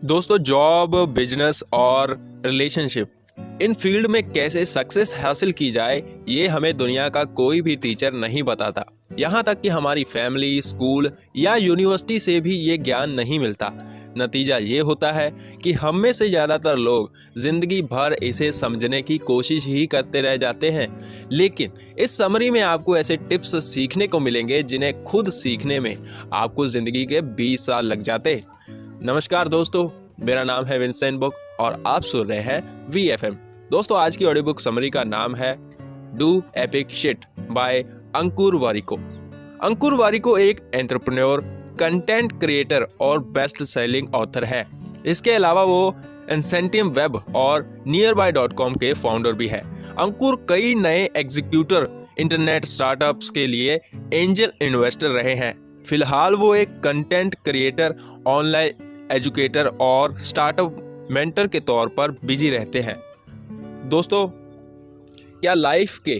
दोस्तों, job, business और relationship, इन field में कैसे सक्सेस हासिल की जाए, ये हमें दुनिया का कोई भी टीचर नहीं बताता। यहाँ तक कि हमारी फैमिली, स्कूल या यूनिवर्सिटी से भी ये ज्ञान नहीं मिलता। नतीजा ये होता है कि हम में से ज़्यादातर लोग ज़िंदगी भर इसे समझने की कोशिश ही करते रह जाते हैं। लेकिन इस समरी में आपको ऐसे टिप्स सीखने को मिलेंगे जिन्हें खुद सीखने में आपको ज़िंदगी के 20 साल लग जाते। नमस्कार दोस्तों, मेरा नाम है विंसेंट बुक और आप सुन रहे हैं VFM। दोस्तों, आज की ऑडियो बुक समरी का नाम है डू एपिक शिट बाय अंकुर वारिको। अंकुर वारिको एक एंटरप्रेन्योर, कंटेंट क्रिएटर और बेस्ट सेलिंग ऑथर है। इसके अलावा वो इंसेंटिव वेब और nearby.com के फाउंडर भी है। अंकुर कई नए एग्जीक्यूटर, इंटरनेट स्टार्टअप्स के लिए एंजल इन्वेस्टर रहे हैं। फिलहाल वो एक कंटेंट क्रिएटर, ऑनलाइन एजुकेटर और स्टार्टअप मेंटर के तौर पर बिजी रहते हैं। दोस्तों, क्या लाइफ के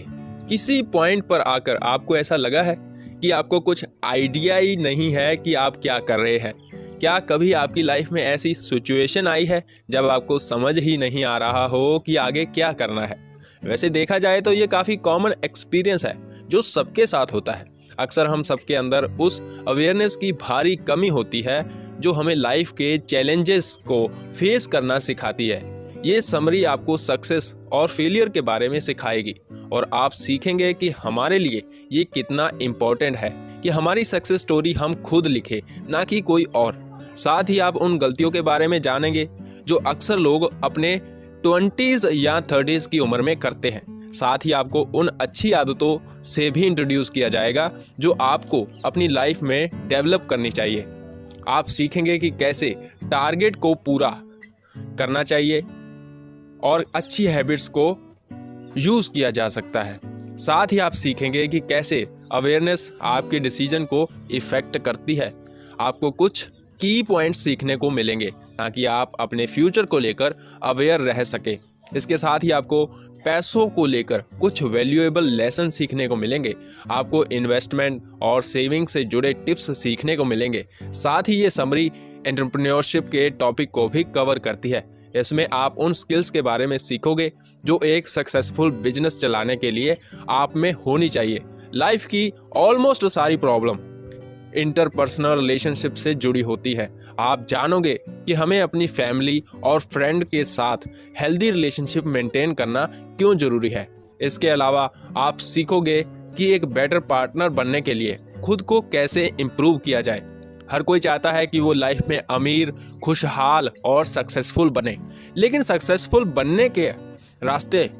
किसी पॉइंट पर आकर आपको ऐसा लगा है कि आपको कुछ आइडिया ही नहीं है कि आप क्या कर रहे हैं? क्या कभी आपकी लाइफ में ऐसी सिचुएशन आई है जब आपको समझ ही नहीं आ रहा हो कि आगे क्या करना है? वैसे देखा जाए तो ये काफ़ी कॉमन एक्सपीरियंस है जो सबके साथ होता है। अक्सर हम सबके अंदर उस अवेयरनेस की भारी कमी होती है जो हमें लाइफ के चैलेंजेस को फेस करना सिखाती है। ये समरी आपको सक्सेस और फेलियर के बारे में सिखाएगी और आप सीखेंगे कि हमारे लिए ये कितना इम्पोर्टेंट है कि हमारी सक्सेस स्टोरी हम खुद लिखें, ना कि कोई और। साथ ही आप उन गलतियों के बारे में जानेंगे जो अक्सर लोग अपने 20s या 30s की उम्र में करते हैं। साथ ही आपको उन अच्छी आदतों से भी इंट्रोड्यूस किया जाएगा जो आपको अपनी लाइफ में डेवलप करनी चाहिए। आप सीखेंगे कि कैसे टारगेट को पूरा करना चाहिए और अच्छी हैबिट्स को यूज़ किया जा सकता है। साथ ही आप सीखेंगे कि कैसे अवेयरनेस आपके डिसीजन को इफ़ेक्ट करती है। आपको कुछ की पॉइंट्स सीखने को मिलेंगे ताकि आप अपने फ्यूचर को लेकर अवेयर रह सके। इसके साथ ही आपको पैसों को लेकर कुछ वैल्यूएबल लेसन सीखने को मिलेंगे। आपको इन्वेस्टमेंट और सेविंग से जुड़े टिप्स सीखने को मिलेंगे। साथ ही ये समरी एंटरप्रेन्योरशिप के टॉपिक को भी कवर करती है। इसमें आप उन स्किल्स के बारे में सीखोगे जो एक सक्सेसफुल बिजनेस चलाने के लिए आप में होनी चाहिए। लाइफ की ऑलमोस्ट सारी प्रॉब्लम इंटरपर्सनल रिलेशनशिप से जुड़ी होती है। आप जानोगे कि हमें अपनी फैमिली और फ्रेंड के साथ हेल्दी रिलेशनशिप मेंटेन करना क्यों ज़रूरी है। इसके अलावा आप सीखोगे कि एक बेटर पार्टनर बनने के लिए खुद को कैसे इम्प्रूव किया जाए। हर कोई चाहता है कि वो लाइफ में अमीर, खुशहाल और सक्सेसफुल बने, लेकिन सक्सेसफुल बनने के रास्ते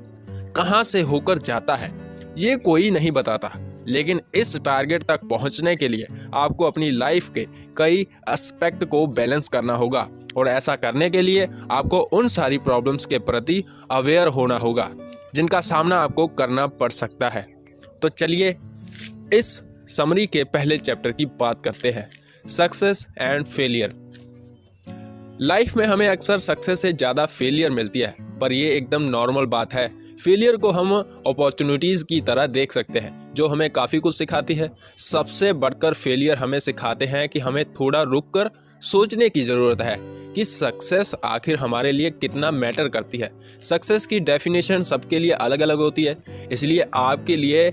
कहाँ से होकर जाता है ये कोई नहीं बताता। लेकिन इस टारगेट तक पहुंचने के लिए आपको अपनी लाइफ के कई एस्पेक्ट को बैलेंस करना होगा और ऐसा करने के लिए आपको उन सारी प्रॉब्लम्स के प्रति अवेयर होना होगा जिनका सामना आपको करना पड़ सकता है। तो चलिए इस समरी के पहले चैप्टर की बात करते हैं, सक्सेस एंड फेलियर। लाइफ में हमें अक्सर सक्सेस से ज़्यादा फेलियर मिलती है, पर यह एकदम नॉर्मल बात है। फेलियर को हम अपॉर्चुनिटीज़ की तरह देख सकते हैं जो हमें काफ़ी कुछ सिखाती है। सबसे बढ़कर फेलियर हमें सिखाते हैं कि हमें थोड़ा रुककर सोचने की ज़रूरत है कि सक्सेस आखिर हमारे लिए कितना मैटर करती है। सक्सेस की डेफिनेशन सबके लिए अलग अलग होती है, इसलिए आपके लिए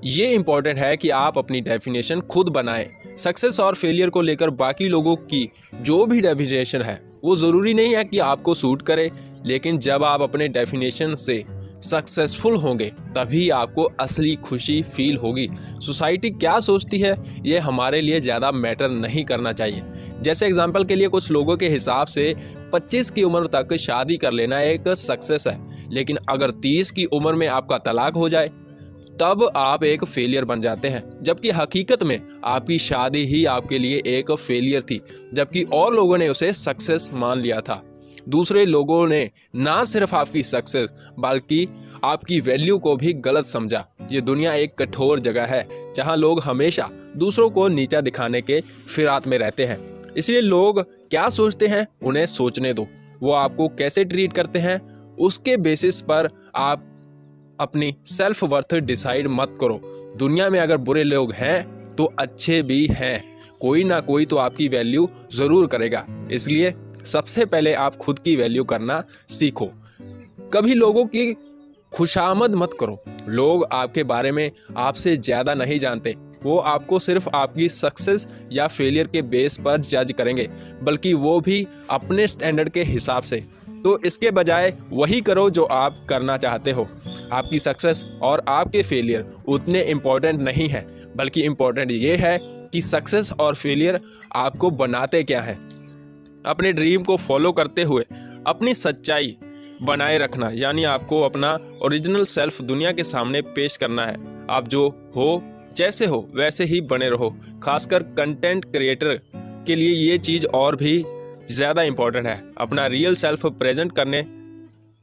ये इम्पॉर्टेंट है कि आप अपनी डेफिनेशन खुद बनाएं। सक्सेस और फेलियर को लेकर बाकी लोगों की जो भी डेफिनेशन है वो ज़रूरी नहीं है कि आपको सूट करे, लेकिन जब आप अपने डेफिनेशन से सक्सेसफुल होंगे तभी आपको असली खुशी फील होगी। सोसाइटी क्या सोचती है ये हमारे लिए ज़्यादा मैटर नहीं करना चाहिए। जैसे एग्जांपल के लिए कुछ लोगों के हिसाब से 25 की उम्र तक शादी कर लेना एक सक्सेस है, लेकिन अगर 30 की उम्र में आपका तलाक हो जाए तब आप एक फेलियर बन जाते हैं, जबकि हकीकत में आपकी शादी ही आपके लिए एक फेलियर थी, जबकि और लोगों ने उसे सक्सेस मान लिया था। दूसरे लोगों ने ना सिर्फ आपकी सक्सेस बल्कि आपकी वैल्यू को भी गलत समझा। ये दुनिया एक कठोर जगह है जहां लोग हमेशा दूसरों को नीचा दिखाने के फिराक में रहते हैं। इसलिए लोग क्या सोचते हैं उन्हें सोचने दो। वो आपको कैसे ट्रीट करते हैं उसके बेसिस पर आप अपनी सेल्फ वर्थ डिसाइड मत करो। दुनिया में अगर बुरे लोग हैं तो अच्छे भी हैं, कोई ना कोई तो आपकी वैल्यू ज़रूर करेगा। इसलिए सबसे पहले आप खुद की वैल्यू करना सीखो। कभी लोगों की खुशामद मत करो। लोग आपके बारे में आपसे ज़्यादा नहीं जानते। वो आपको सिर्फ आपकी सक्सेस या फेलियर के बेस पर जज करेंगे, बल्कि वो भी अपने स्टैंडर्ड के हिसाब से। तो इसके बजाय वही करो जो आप करना चाहते हो। आपकी सक्सेस और आपके फेलियर उतने इम्पोर्टेंट नहीं है, बल्कि इम्पोर्टेंट ये है कि सक्सेस और फेलियर आपको बनाते क्या है। अपने ड्रीम को फॉलो करते हुए अपनी सच्चाई बनाए रखना, यानी आपको अपना ओरिजिनल सेल्फ दुनिया के सामने पेश करना है। आप जो हो, जैसे हो वैसे ही बने रहो। खासकर कंटेंट क्रिएटर के लिए ये चीज़ और भी ज़्यादा इम्पोर्टेंट है। अपना रियल सेल्फ प्रेजेंट करने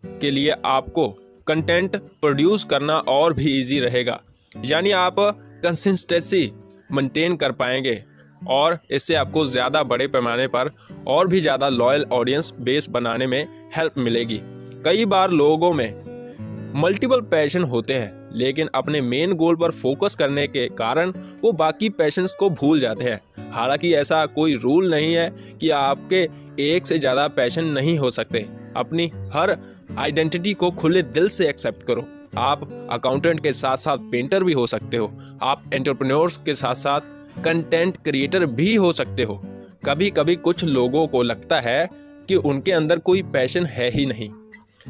के लिए आपको कंटेंट प्रोड्यूस करना और भी इजी रहेगा, यानी आप कंसिस्टेंसी मेंटेन कर पाएंगे और इससे आपको ज़्यादा बड़े पैमाने पर और भी ज़्यादा लॉयल ऑडियंस बेस बनाने में हेल्प मिलेगी। कई बार लोगों में मल्टीपल पैशन होते हैं, लेकिन अपने मेन गोल पर फोकस करने के कारण वो बाकी पैशंस को भूल जाते हैं। हालांकि ऐसा कोई रूल नहीं है कि आपके एक से ज़्यादा पैशन नहीं हो सकते। अपनी हर आइडेंटिटी को खुले दिल से एक्सेप्ट करो। आप अकाउंटेंट के साथ साथ पेंटर भी हो सकते हो। आप एंटरप्रेन्योर्स के साथ साथ कंटेंट क्रिएटर भी हो सकते हो। कभी कभी कुछ लोगों को लगता है कि उनके अंदर कोई पैशन है ही नहीं।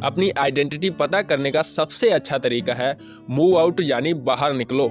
अपनी आइडेंटिटी पता करने का सबसे अच्छा तरीका है मूव आउट, यानी बाहर निकलो।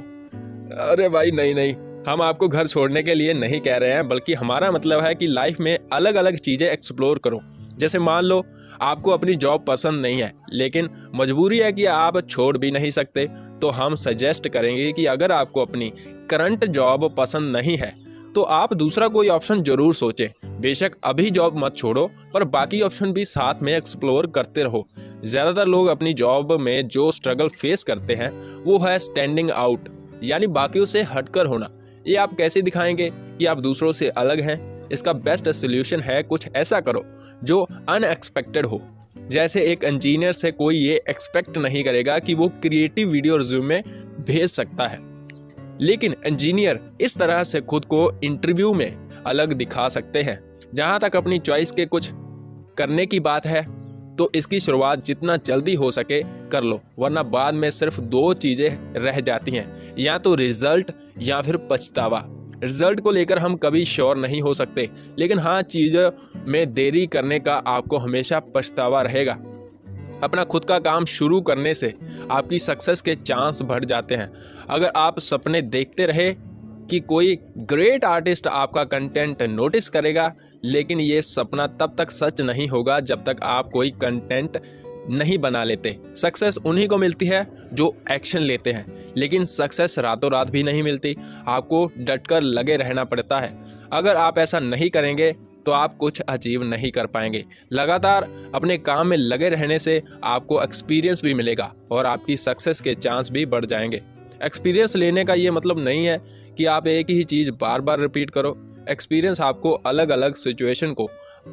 अरे भाई नहीं, हम आपको घर छोड़ने के लिए नहीं कह रहे हैं, बल्कि हमारा मतलब है कि लाइफ में अलग अलग चीज़ें एक्सप्लोर करो। जैसे मान लो आपको अपनी जॉब पसंद नहीं है, लेकिन मजबूरी है कि आप छोड़ भी नहीं सकते, तो हम सजेस्ट करेंगे कि अगर आपको अपनी करंट जॉब पसंद नहीं है तो आप दूसरा कोई ऑप्शन जरूर सोचें। बेशक अभी जॉब मत छोड़ो, पर बाकी ऑप्शन भी साथ में एक्सप्लोर करते रहो। ज़्यादातर लोग अपनी जॉब में जो स्ट्रगल फेस करते हैं वो है स्टैंडिंग आउट, यानी बाकियों से हटकर होना। ये आप कैसे दिखाएंगे कि आप दूसरों से अलग हैं? इसका बेस्ट सोल्यूशन है कुछ ऐसा करो जो अनएक्सपेक्टेड हो। जैसे एक इंजीनियर से कोई ये एक्सपेक्ट नहीं करेगा कि वो क्रिएटिव वीडियो रिज्यूमे भेज सकता है, लेकिन इंजीनियर इस तरह से खुद को इंटरव्यू में अलग दिखा सकते हैं। जहां तक अपनी चॉइस के कुछ करने की बात है, तो इसकी शुरुआत जितना जल्दी हो सके कर लो, वरना बाद में सिर्फ दो चीज़ें रह जाती हैं, या तो रिजल्ट या फिर पछतावा। रिजल्ट को लेकर हम कभी श्योर नहीं हो सकते, लेकिन हाँ, चीज़ों में देरी करने का आपको हमेशा पछतावा रहेगा। अपना खुद का काम शुरू करने से आपकी सक्सेस के चांस बढ़ जाते हैं। अगर आप सपने देखते रहे कि कोई ग्रेट आर्टिस्ट आपका कंटेंट नोटिस करेगा, लेकिन ये सपना तब तक सच नहीं होगा जब तक आप कोई कंटेंट नहीं बना लेते। सक्सेस उन्हीं को मिलती है जो एक्शन लेते हैं, लेकिन सक्सेस रातों रात भी नहीं मिलती। आपको डटकर लगे रहना पड़ता है। अगर आप ऐसा नहीं करेंगे तो आप कुछ अचीव नहीं कर पाएंगे। लगातार अपने काम में लगे रहने से आपको एक्सपीरियंस भी मिलेगा और आपकी सक्सेस के चांस भी बढ़ जाएंगे। एक्सपीरियंस लेने का ये मतलब नहीं है कि आप एक ही चीज़ बार बार रिपीट करो। एक्सपीरियंस आपको अलग अलग सिचुएशन को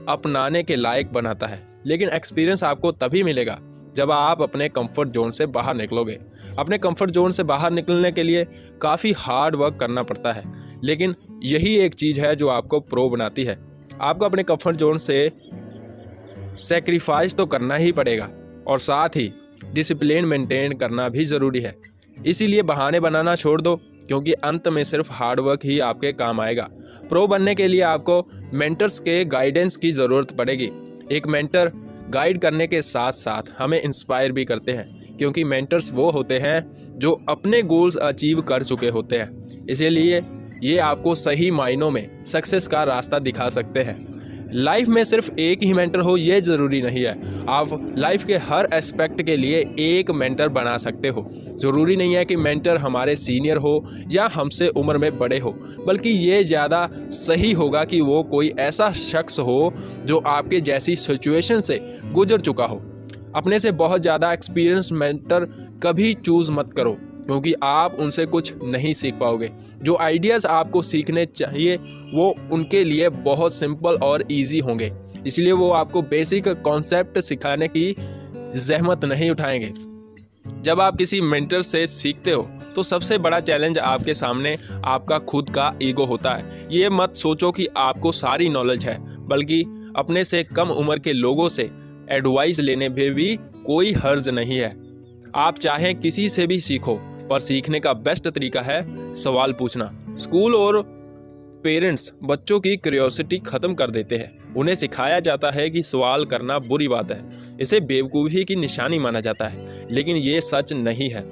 अपनाने के लायक बनाता है, लेकिन एक्सपीरियंस आपको तभी मिलेगा जब आप अपने कंफर्ट जोन से बाहर निकलोगे। अपने कंफर्ट जोन से बाहर निकलने के लिए काफ़ी हार्ड वर्क करना पड़ता है, लेकिन यही एक चीज़ है जो आपको प्रो बनाती है। आपको अपने कंफर्ट जोन से सेक्रीफाइस तो करना ही पड़ेगा और साथ ही डिसिप्लिन मेंटेन करना भी ज़रूरी है। इसीलिए बहाने बनाना छोड़ दो, क्योंकि अंत में सिर्फ हार्ड वर्क ही आपके काम आएगा। प्रो बनने के लिए आपको मेंटर्स के गाइडेंस की ज़रूरत पड़ेगी। एक मेंटर गाइड करने के साथ साथ हमें इंस्पायर भी करते हैं, क्योंकि मेंटर्स वो होते हैं जो अपने गोल्स अचीव कर चुके होते हैं। इसीलिए ये आपको सही मायनों में सक्सेस का रास्ता दिखा सकते हैं। लाइफ में सिर्फ एक ही मेंटर हो ये ज़रूरी नहीं है। आप लाइफ के हर एस्पेक्ट के लिए एक मेंटर बना सकते हो। ज़रूरी नहीं है कि मेंटर हमारे सीनियर हो या हमसे उम्र में बड़े हो, बल्कि ये ज़्यादा सही होगा कि वो कोई ऐसा शख्स हो जो आपके जैसी सिचुएशन से गुजर चुका हो। अपने से बहुत ज़्यादा एक्सपीरियंस मेंटर कभी चूज़ मत करो, क्योंकि आप उनसे कुछ नहीं सीख पाओगे। जो आइडियाज़ आपको सीखने चाहिए वो उनके लिए बहुत सिंपल और इजी होंगे, इसलिए वो आपको बेसिक कॉन्सेप्ट सिखाने की ज़हमत नहीं उठाएंगे। जब आप किसी मेंटर से सीखते हो तो सबसे बड़ा चैलेंज आपके सामने आपका खुद का ईगो होता है। ये मत सोचो कि आपको सारी नॉलेज है, बल्कि अपने से कम उम्र के लोगों से एडवाइस लेने में भी कोई हर्ज नहीं है। आप चाहें किसी से भी सीखो, पर सीखने का बेस्ट तरीका है सवाल पूछना। स्कूल और पेरेंट्स बच्चों की क्यूरियोसिटी खत्म कर देते हैं। उन्हें सिखाया जाता है कि सवाल करना बुरी बात है, इसे बेवकूफ़ी की निशानी माना जाता है, लेकिन ये सच नहीं है।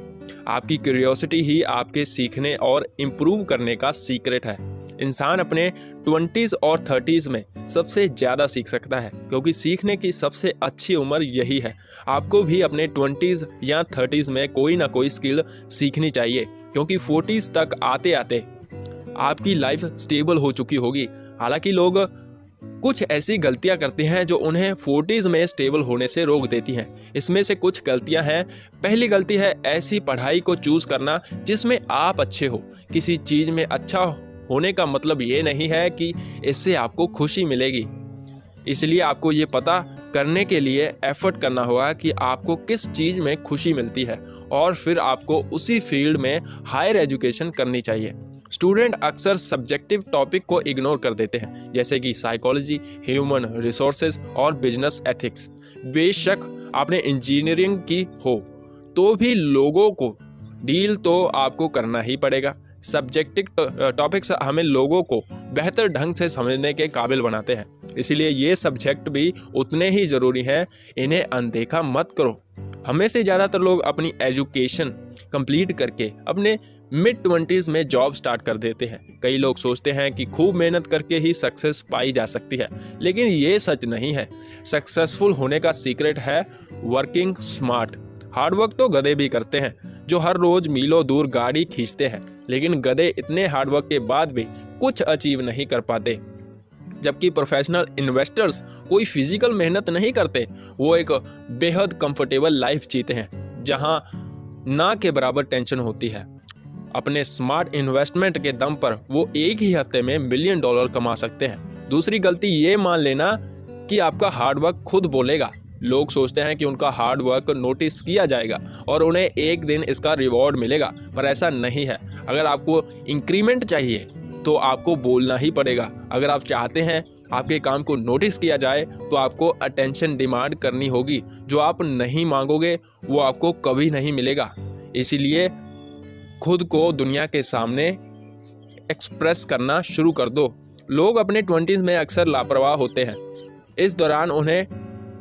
आपकी क्यूरियोसिटी ही आपके सीखने और इम्प्रूव करने का सीक्रेट है। इंसान अपने 20s और 30s में सबसे ज़्यादा सीख सकता है, क्योंकि सीखने की सबसे अच्छी उम्र यही है। आपको भी अपने 20s या 30s में कोई ना कोई स्किल सीखनी चाहिए, क्योंकि 40s तक आते आते आपकी लाइफ स्टेबल हो चुकी होगी। हालांकि लोग कुछ ऐसी गलतियां करते हैं जो उन्हें 40s में स्टेबल होने से रोक देती हैं। इसमें से कुछ गलतियां हैं। पहली गलती है ऐसी पढ़ाई को चूज़ करना जिसमें आप अच्छे हो। किसी चीज़ में अच्छा होने का मतलब ये नहीं है कि इससे आपको खुशी मिलेगी। इसलिए आपको ये पता करने के लिए एफर्ट करना होगा कि आपको किस चीज़ में खुशी मिलती है, और फिर आपको उसी फील्ड में हायर एजुकेशन करनी चाहिए। स्टूडेंट अक्सर सब्जेक्टिव टॉपिक को इग्नोर कर देते हैं, जैसे कि साइकोलॉजी, ह्यूमन रिसोर्सेज और बिजनेस एथिक्स। बेशक आपने इंजीनियरिंग की हो तो भी लोगों को डील तो आपको करना ही पड़ेगा। सब्जेक्टिव टॉपिक्स हमें लोगों को बेहतर ढंग से समझने के काबिल बनाते हैं, इसीलिए ये सब्जेक्ट भी उतने ही ज़रूरी हैं। इन्हें अनदेखा मत करो। हमें से ज़्यादातर लोग अपनी एजुकेशन कंप्लीट करके अपने मिड 20s में जॉब स्टार्ट कर देते हैं। कई लोग सोचते हैं कि खूब मेहनत करके ही सक्सेस पाई जा सकती है, लेकिन ये सच नहीं है। सक्सेसफुल होने का सीक्रेट है वर्किंग स्मार्ट। हार्डवर्क तो गधे भी करते हैं, जो हर रोज मीलों दूर गाड़ी खींचते हैं, लेकिन गधे इतने हार्डवर्क के बाद भी कुछ अचीव नहीं कर पाते। जबकि प्रोफेशनल इन्वेस्टर्स कोई फिजिकल मेहनत नहीं करते, वो एक बेहद कंफर्टेबल लाइफ जीते हैं जहां ना के बराबर टेंशन होती है। अपने स्मार्ट इन्वेस्टमेंट के दम पर वो एक ही हफ्ते में $1 मिलियन कमा सकते हैं। दूसरी गलती ये मान लेना कि आपका हार्डवर्क खुद बोलेगा। लोग सोचते हैं कि उनका हार्डवर्क नोटिस किया जाएगा और उन्हें एक दिन इसका रिवॉर्ड मिलेगा, पर ऐसा नहीं है। अगर आपको इंक्रीमेंट चाहिए तो आपको बोलना ही पड़ेगा। अगर आप चाहते हैं आपके काम को नोटिस किया जाए तो आपको अटेंशन डिमांड करनी होगी। जो आप नहीं मांगोगे वो आपको कभी नहीं मिलेगा। इसीलिए खुद को दुनिया के सामने एक्सप्रेस करना शुरू कर दो। लोग अपने 20s में अक्सर लापरवाह होते हैं। इस दौरान उन्हें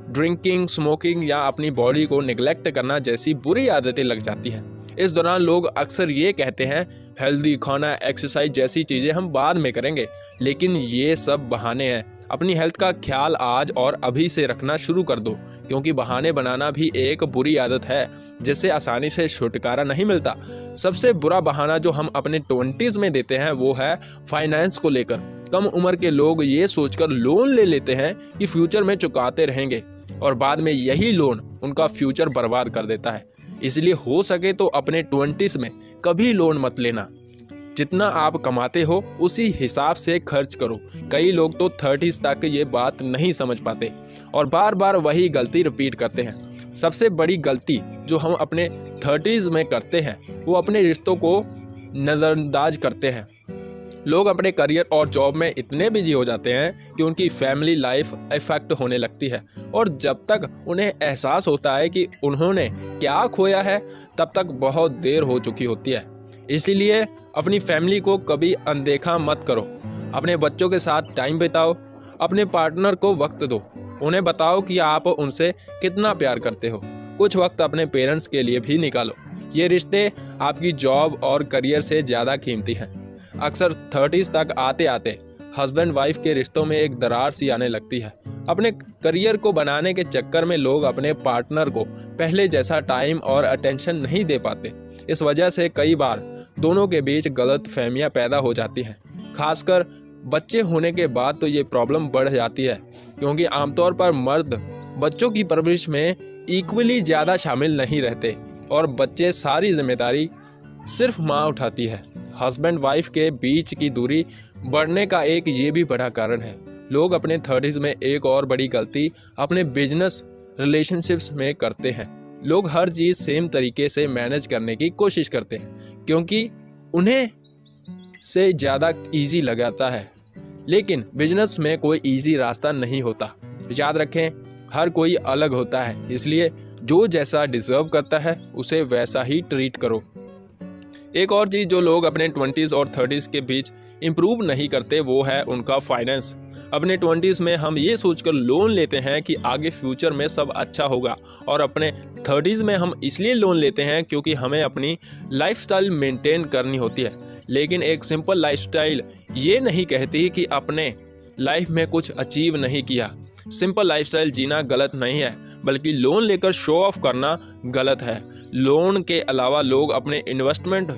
ड्रिंकिंग, स्मोकिंग या अपनी बॉडी को निगलेक्ट करना जैसी बुरी आदतें लग जाती हैं। इस दौरान लोग अक्सर ये कहते हैं हेल्दी खाना, एक्सरसाइज जैसी चीज़ें हम बाद में करेंगे, लेकिन ये सब बहाने हैं। अपनी हेल्थ का ख्याल आज और अभी से रखना शुरू कर दो, क्योंकि बहाने बनाना भी एक बुरी आदत है जिससे आसानी से छुटकारा नहीं मिलता। सबसे बुरा बहाना जो हम अपने 20s में देते हैं वो है फाइनेंस को लेकर। कम उम्र के लोग ये सोचकर लोन ले लेते हैं कि फ्यूचर में चुकाते रहेंगे, और बाद में यही लोन उनका फ्यूचर बर्बाद कर देता है। इसलिए हो सके तो अपने 20s में कभी लोन मत लेना। जितना आप कमाते हो उसी हिसाब से खर्च करो। कई लोग तो 30s तक ये बात नहीं समझ पाते और बार बार वही गलती रिपीट करते हैं। सबसे बड़ी गलती जो हम अपने 30s में करते हैं वो अपने रिश्तों को नज़रअंदाज करते हैं। लोग अपने करियर और जॉब में इतने बिजी हो जाते हैं कि उनकी फैमिली लाइफ इफेक्ट होने लगती है, और जब तक उन्हें एहसास होता है कि उन्होंने क्या खोया है तब तक बहुत देर हो चुकी होती है। इसीलिए अपनी फैमिली को कभी अनदेखा मत करो। अपने बच्चों के साथ टाइम बिताओ, अपने पार्टनर को वक्त दो, उन्हें बताओ कि आप उनसे कितना प्यार करते हो। कुछ वक्त अपने पेरेंट्स के लिए भी निकालो। ये रिश्ते आपकी जॉब और करियर से ज़्यादा कीमती हैं। अक्सर 30s तक आते आते हस्बैंड वाइफ के रिश्तों में एक दरार सी आने लगती है। अपने करियर को बनाने के चक्कर में लोग अपने पार्टनर को पहले जैसा टाइम और अटेंशन नहीं दे पाते। इस वजह से कई बार दोनों के बीच गलत फहमियाँ पैदा हो जाती हैं। खासकर बच्चे होने के बाद तो ये प्रॉब्लम बढ़ जाती है, क्योंकि आमतौर पर मर्द बच्चों की परवरिश में इक्वली ज़्यादा शामिल नहीं रहते और बच्चे सारी जिम्मेदारी सिर्फ माँ उठाती है। हस्बैंड वाइफ के बीच की दूरी बढ़ने का एक ये भी बड़ा कारण है। लोग अपने 30s में एक और बड़ी गलती अपने बिजनेस रिलेशनशिप्स में करते हैं। लोग हर चीज़ सेम तरीके से मैनेज करने की कोशिश करते हैं, क्योंकि उन्हें से ज़्यादा इजी लगाता है। लेकिन बिजनेस में कोई इजी रास्ता नहीं होता। याद रखें, हर कोई अलग होता है, इसलिए जो जैसा डिजर्व करता है उसे वैसा ही ट्रीट करो। एक और चीज़ जो लोग अपने 20s और 30s के बीच इम्प्रूव नहीं करते वो है उनका फाइनेंस। अपने 20s में हम ये सोचकर लोन लेते हैं कि आगे फ्यूचर में सब अच्छा होगा, और अपने 30s में हम इसलिए लोन लेते हैं क्योंकि हमें अपनी लाइफस्टाइल मेंटेन करनी होती है। लेकिन एक सिंपल लाइफस्टाइल ये नहीं कहती कि अपने लाइफ में कुछ अचीव नहीं किया। सिंपल लाइफस्टाइल जीना गलत नहीं है, बल्कि लोन लेकर शो ऑफ करना गलत है। लोन के अलावा लोग अपने इन्वेस्टमेंट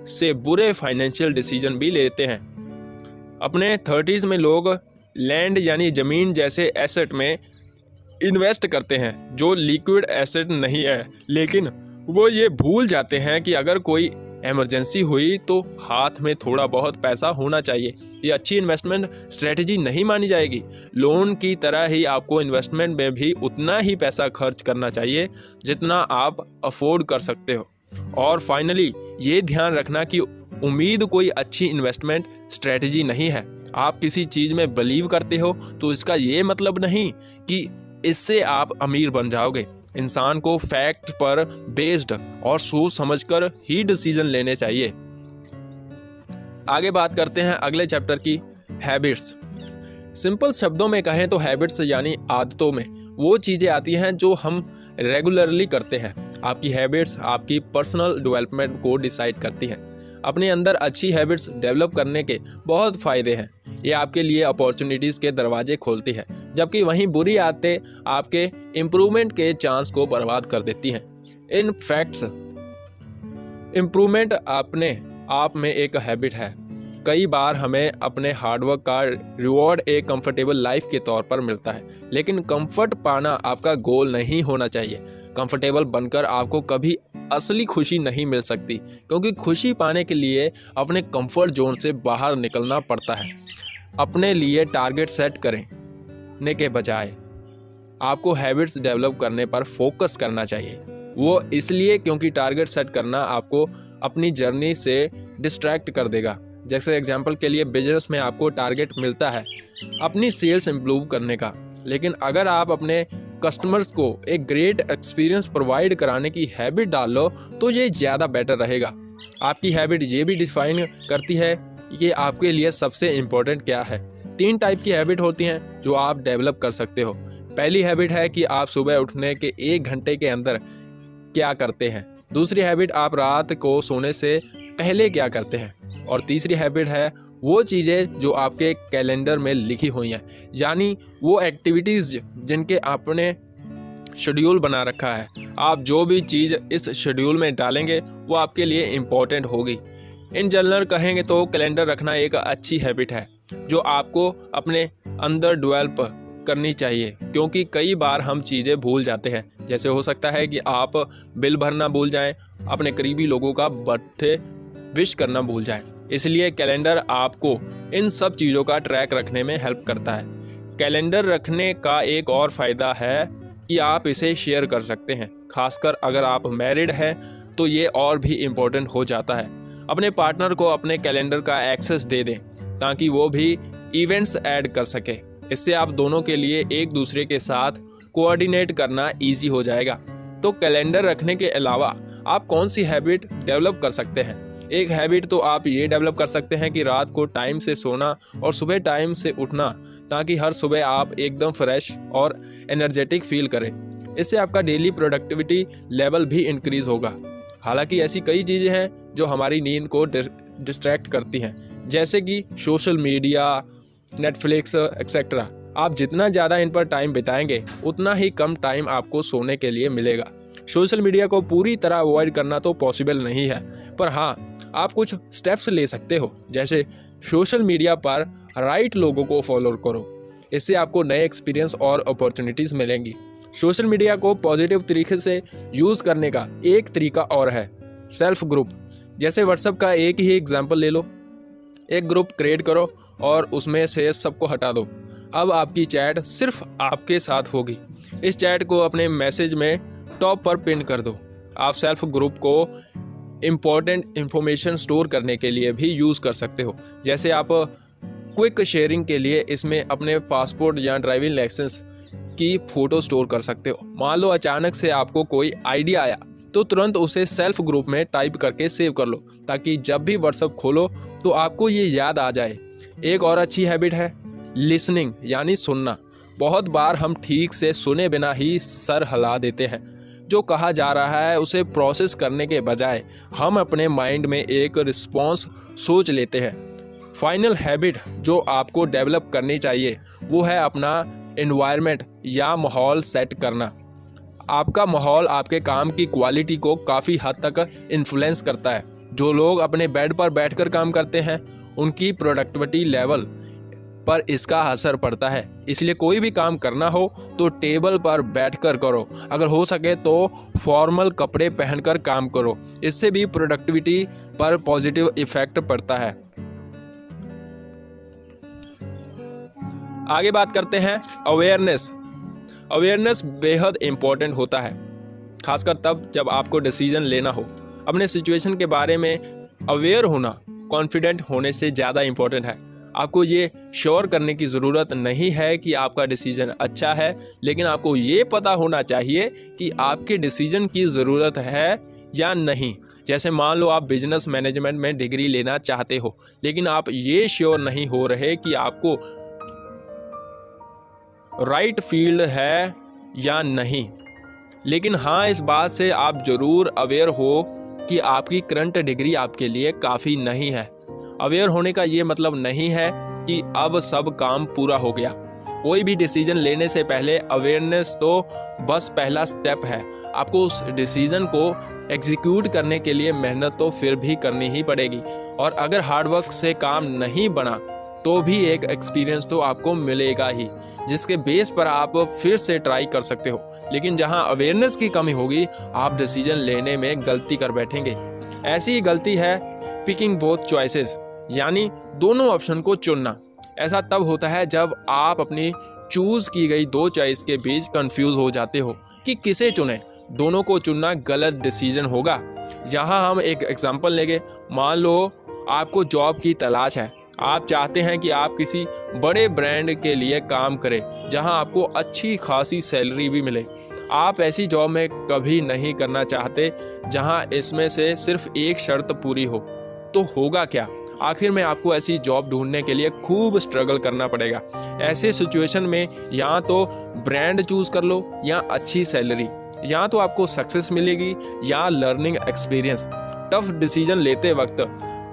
से बुरे फाइनेंशियल डिसीजन भी लेते हैं। अपने 30s में लोग लैंड यानी ज़मीन जैसे एसेट में इन्वेस्ट करते हैं जो लिक्विड एसेट नहीं है, लेकिन वो ये भूल जाते हैं कि अगर कोई इमरजेंसी हुई तो हाथ में थोड़ा बहुत पैसा होना चाहिए। ये अच्छी इन्वेस्टमेंट स्ट्रेटजी नहीं मानी जाएगी। लोन की तरह ही आपको इन्वेस्टमेंट में भी उतना ही पैसा खर्च करना चाहिए जितना आप अफोर्ड कर सकते हो। और फाइनली ये ध्यान रखना कि उम्मीद कोई अच्छी इन्वेस्टमेंट स्ट्रेटजी नहीं है। आप किसी चीज़ में बिलीव करते हो तो इसका ये मतलब नहीं कि इससे आप अमीर बन जाओगे। इंसान को फैक्ट पर बेस्ड और सोच समझकर ही डिसीजन लेने चाहिए। आगे बात करते हैं अगले चैप्टर की, हैबिट्स। सिंपल शब्दों में कहें तो हैबिट्स यानी आदतों में वो चीज़ें आती हैं जो हम रेगुलरली करते हैं। आपकी हैबिट्स आपकी पर्सनल डेवलपमेंट को डिसाइड करती हैं। अपने अंदर अच्छी हैबिट्स डेवलप करने के बहुत फ़ायदे हैं। ये आपके लिए अपॉर्चुनिटीज़ के दरवाजे खोलती है, जबकि वहीं बुरी आदतें आपके इम्प्रूवमेंट के चांस को बर्बाद कर देती हैं। इन फैक्ट्स इम्प्रूवमेंट अपने आप में एक हैबिट है। कई बार हमें अपने हार्डवर्क का रिवॉर्ड एक कंफर्टेबल लाइफ के तौर पर मिलता है, लेकिन कंफर्ट पाना आपका गोल नहीं होना चाहिए। कंफर्टेबल बनकर आपको कभी असली खुशी नहीं मिल सकती, क्योंकि खुशी पाने के लिए अपने कंफर्ट जोन से बाहर निकलना पड़ता है। अपने लिए टारगेट सेट करने के बजाय आपको हैबिट्स डेवलप करने पर फोकस करना चाहिए। वो इसलिए क्योंकि टारगेट सेट करना आपको अपनी जर्नी से डिस्ट्रैक्ट कर देगा। जैसे एग्जांपल के लिए बिजनेस में आपको टारगेट मिलता है अपनी सेल्स इंप्रूव करने का, लेकिन अगर आप अपने कस्टमर्स को एक ग्रेट एक्सपीरियंस प्रोवाइड कराने की हैबिट डाल लो तो ये ज़्यादा बेटर रहेगा। आपकी हैबिट ये भी डिफाइन करती है कि आपके लिए सबसे इम्पोर्टेंट क्या है। 3 टाइप की हैबिट होती हैं जो आप डेवलप कर सकते हो। पहली हैबिट है कि आप सुबह उठने के 1 घंटे के अंदर क्या करते हैं। दूसरी हैबिट आप रात को सोने से पहले क्या करते हैं। और तीसरी हैबिट है वो चीज़ें जो आपके कैलेंडर में लिखी हुई हैं, यानी वो एक्टिविटीज़ जिनके आपने शेड्यूल बना रखा है। आप जो भी चीज़ इस शेड्यूल में डालेंगे वो आपके लिए इम्पोर्टेंट होगी। इन जनरल कहेंगे तो कैलेंडर रखना एक अच्छी हैबिट है जो आपको अपने अंदर डेवलप करनी चाहिए, क्योंकि कई बार हम चीज़ें भूल जाते हैं। जैसे हो सकता है कि आप बिल भरना भूल जाएं, अपने करीबी लोगों का बर्थडे विश करना भूल जाएं। इसलिए कैलेंडर आपको इन सब चीज़ों का ट्रैक रखने में हेल्प करता है। कैलेंडर रखने का एक और फ़ायदा है कि आप इसे शेयर कर सकते हैं। खासकर अगर आप मैरिड हैं तो ये और भी इम्पोर्टेंट हो जाता है। अपने पार्टनर को अपने कैलेंडर का एक्सेस दे दें ताकि वो भी इवेंट्स ऐड कर सके। इससे आप दोनों के लिए एक दूसरे के साथ कोऑर्डिनेट करना ईजी हो जाएगा। तो कैलेंडर रखने के अलावा आप कौन सी हैबिट डेवलप कर सकते हैं? एक हैबिट तो आप ये डेवलप कर सकते हैं कि रात को टाइम से सोना और सुबह टाइम से उठना, ताकि हर सुबह आप एकदम फ्रेश और एनर्जेटिक फील करें। इससे आपका डेली प्रोडक्टिविटी लेवल भी इंक्रीज होगा। हालांकि ऐसी कई चीज़ें हैं जो हमारी नींद को डिस्ट्रैक्ट करती हैं, जैसे कि सोशल मीडिया, नेटफ्लिक्स एक्सेट्रा। आप जितना ज़्यादा इन पर टाइम बिताएंगे उतना ही कम टाइम आपको सोने के लिए मिलेगा। सोशल मीडिया को पूरी तरह अवॉइड करना तो पॉसिबल नहीं है, पर हाँ, आप कुछ स्टेप्स ले सकते हो। जैसे सोशल मीडिया पर राइट लोगों को फॉलो करो, इससे आपको नए एक्सपीरियंस और अपॉर्चुनिटीज़ मिलेंगी। सोशल मीडिया को पॉजिटिव तरीके से यूज़ करने का एक तरीका और है सेल्फ ग्रुप। जैसे व्हाट्सएप का एक ही एग्जांपल ले लो। एक ग्रुप क्रिएट करो और उसमें से सबको हटा दो। अब आपकी चैट सिर्फ आपके साथ होगी। इस चैट को अपने मैसेज में टॉप पर पिन कर दो। आप सेल्फ ग्रुप को इम्पोर्टेंट इंफॉर्मेशन स्टोर करने के लिए भी यूज़ कर सकते हो। जैसे आप क्विक शेयरिंग के लिए इसमें अपने पासपोर्ट या ड्राइविंग लाइसेंस की फ़ोटो स्टोर कर सकते हो। मान लो अचानक से आपको कोई आइडिया आया तो तुरंत उसे सेल्फ ग्रुप में टाइप करके सेव कर लो, ताकि जब भी व्हाट्सएप खोलो तो आपको ये याद आ जाए। एक और अच्छी हैबिट है लिसनिंग, यानी सुनना। बहुत बार हम ठीक से सुने बिना ही सर हिला देते हैं। जो कहा जा रहा है उसे प्रोसेस करने के बजाय हम अपने माइंड में एक रिस्पॉन्स सोच लेते हैं। फाइनल हैबिट जो आपको डेवलप करनी चाहिए वो है अपना एनवायरनमेंट या माहौल सेट करना। आपका माहौल आपके काम की क्वालिटी को काफ़ी हद तक इन्फ्लुएंस करता है। जो लोग अपने बेड पर बैठकर काम करते हैं उनकी प्रोडक्टिविटी लेवल पर इसका असर पड़ता है। इसलिए कोई भी काम करना हो तो टेबल पर बैठकर करो। अगर हो सके तो फॉर्मल कपड़े पहनकर काम करो। इससे भी प्रोडक्टिविटी पर पॉजिटिव इफेक्ट पड़ता है। आगे बात करते हैं अवेयरनेस। अवेयरनेस बेहद इम्पोर्टेंट होता है, खासकर तब जब आपको डिसीजन लेना हो। अपने सिचुएशन के बारे में अवेयर होना कॉन्फिडेंट होने से ज़्यादा इम्पोर्टेंट है। आपको ये श्योर करने की ज़रूरत नहीं है कि आपका डिसीजन अच्छा है, लेकिन आपको ये पता होना चाहिए कि आपके डिसीजन की ज़रूरत है या नहीं। जैसे मान लो आप बिजनेस मैनेजमेंट में डिग्री लेना चाहते हो, लेकिन आप ये श्योर नहीं हो रहे कि आपको राइट फील्ड है या नहीं। लेकिन हाँ, इस बात से आप ज़रूर अवेयर हो कि आपकी करंट डिग्री आपके लिए काफ़ी नहीं है। अवेयर होने का ये मतलब नहीं है कि अब सब काम पूरा हो गया। कोई भी डिसीजन लेने से पहले अवेयरनेस तो बस पहला स्टेप है। आपको उस डिसीजन को एग्जीक्यूट करने के लिए मेहनत तो फिर भी करनी ही पड़ेगी, और अगर हार्डवर्क से काम नहीं बना तो भी एक एक्सपीरियंस तो आपको मिलेगा ही, जिसके बेस पर आप फिर से ट्राई कर सकते हो। लेकिन जहां अवेयरनेस की कमी होगी आप डिसीजन लेने में गलती कर बैठेंगे। ऐसी ही गलती है पिकिंग बोथ चॉइसेस, यानी दोनों ऑप्शन को चुनना। ऐसा तब होता है जब आप अपनी चूज़ की गई दो चॉइस के बीच कंफ्यूज हो जाते हो कि किसे चुनें। दोनों को चुनना गलत डिसीजन होगा। यहाँ हम एक एग्जांपल लेंगे। मान लो आपको जॉब की तलाश है। आप चाहते हैं कि आप किसी बड़े ब्रांड के लिए काम करें जहां आपको अच्छी खासी सैलरी भी मिले। आप ऐसी जॉब में कभी नहीं करना चाहते जहां इसमें से सिर्फ एक शर्त पूरी हो। तो होगा क्या? आखिर में आपको ऐसी जॉब ढूंढने के लिए खूब स्ट्रगल करना पड़ेगा। ऐसे सिचुएशन में या तो ब्रांड चूज कर लो या अच्छी सैलरी, या तो आपको सक्सेस मिलेगी या लर्निंग एक्सपीरियंस। टफ डिसीजन लेते वक्त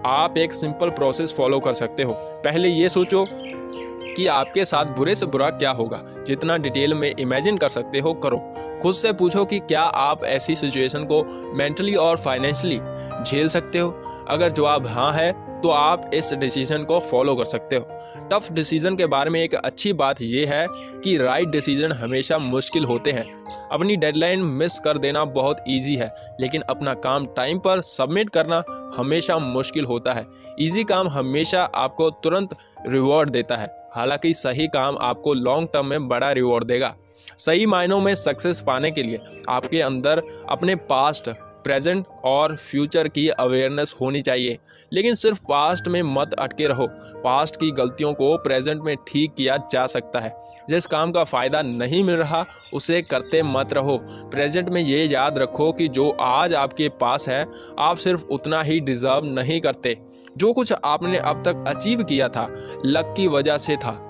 आप एक सिंपल प्रोसेस फॉलो कर सकते हो। पहले ये सोचो कि आपके साथ बुरे से बुरा क्या होगा। जितना डिटेल में इमेजिन कर सकते हो करो। खुद से पूछो कि क्या आप ऐसी सिचुएशन को मेंटली और फाइनेंशियली झेल सकते हो। अगर जवाब हाँ है तो आप इस डिसीजन को फॉलो कर सकते हो। टफ डिसीजन के बारे में एक अच्छी बात यह है कि राइट डिसीजन हमेशा मुश्किल होते हैं। अपनी डेडलाइन मिस कर देना बहुत इजी है, लेकिन अपना काम टाइम पर सबमिट करना हमेशा मुश्किल होता है। इजी काम हमेशा आपको तुरंत रिवॉर्ड देता है, हालांकि सही काम आपको लॉन्ग टर्म में बड़ा रिवॉर्ड देगा। सही मायनों में सक्सेस पाने के लिए आपके अंदर अपने पास्ट, प्रेजेंट और फ्यूचर की अवेयरनेस होनी चाहिए। लेकिन सिर्फ पास्ट में मत अटके रहो। पास्ट की गलतियों को प्रेजेंट में ठीक किया जा सकता है। जिस काम का फ़ायदा नहीं मिल रहा उसे करते मत रहो। प्रेजेंट में ये याद रखो कि जो आज आपके पास है आप सिर्फ उतना ही डिज़र्व नहीं करते। जो कुछ आपने अब तक अचीव किया था लक की वजह से था।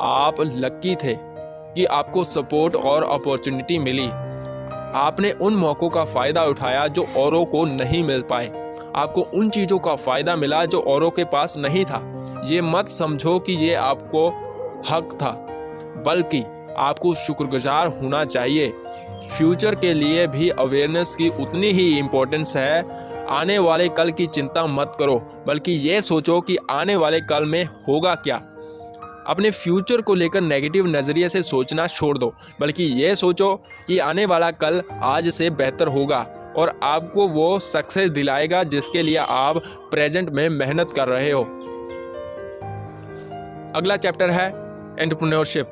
आप लकी थे कि आपको सपोर्ट और अपॉर्चुनिटी मिली। आपने उन मौक़ों का फ़ायदा उठाया जो औरों को नहीं मिल पाए। आपको उन चीज़ों का फ़ायदा मिला जो औरों के पास नहीं था। ये मत समझो कि ये आपको हक था, बल्कि आपको शुक्रगुजार होना चाहिए। फ्यूचर के लिए भी अवेयरनेस की उतनी ही इम्पोर्टेंस है। आने वाले कल की चिंता मत करो, बल्कि ये सोचो कि आने वाले कल में होगा क्या। अपने फ्यूचर को लेकर नेगेटिव नज़रिए से सोचना छोड़ दो, बल्कि ये सोचो कि आने वाला कल आज से बेहतर होगा और आपको वो सक्सेस दिलाएगा जिसके लिए आप प्रेजेंट में मेहनत कर रहे हो। अगला चैप्टर है एंटरप्रेन्योरशिप।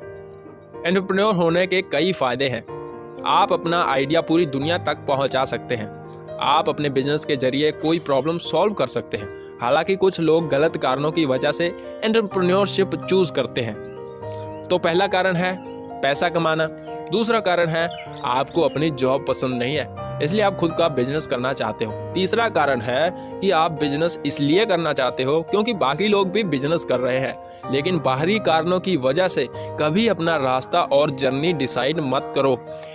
एंटरप्रेन्योर होने के कई फ़ायदे हैं। आप अपना आइडिया पूरी दुनिया तक पहुंचा सकते हैं। आप अपने बिजनेस के जरिए कोई प्रॉब्लम सॉल्व कर सकते हैं। हालांकि कुछ लोग गलत कारणों की वजह से एंटरप्रेन्योरशिप चूज करते हैं। तो पहला कारण है पैसा कमाना, दूसरा कारण है आपको अपनी जॉब पसंद नहीं है इसलिए आप खुद का बिजनेस करना चाहते हो, तीसरा कारण है कि आप बिजनेस इसलिए करना चाहते हो क्योंकि बाकी लोग भी बिजनेस कर रहे हैं। लेकिन बाहरी कारणों की वजह से कभी अपना रास्ता और जर्नी डिसाइड मत करो।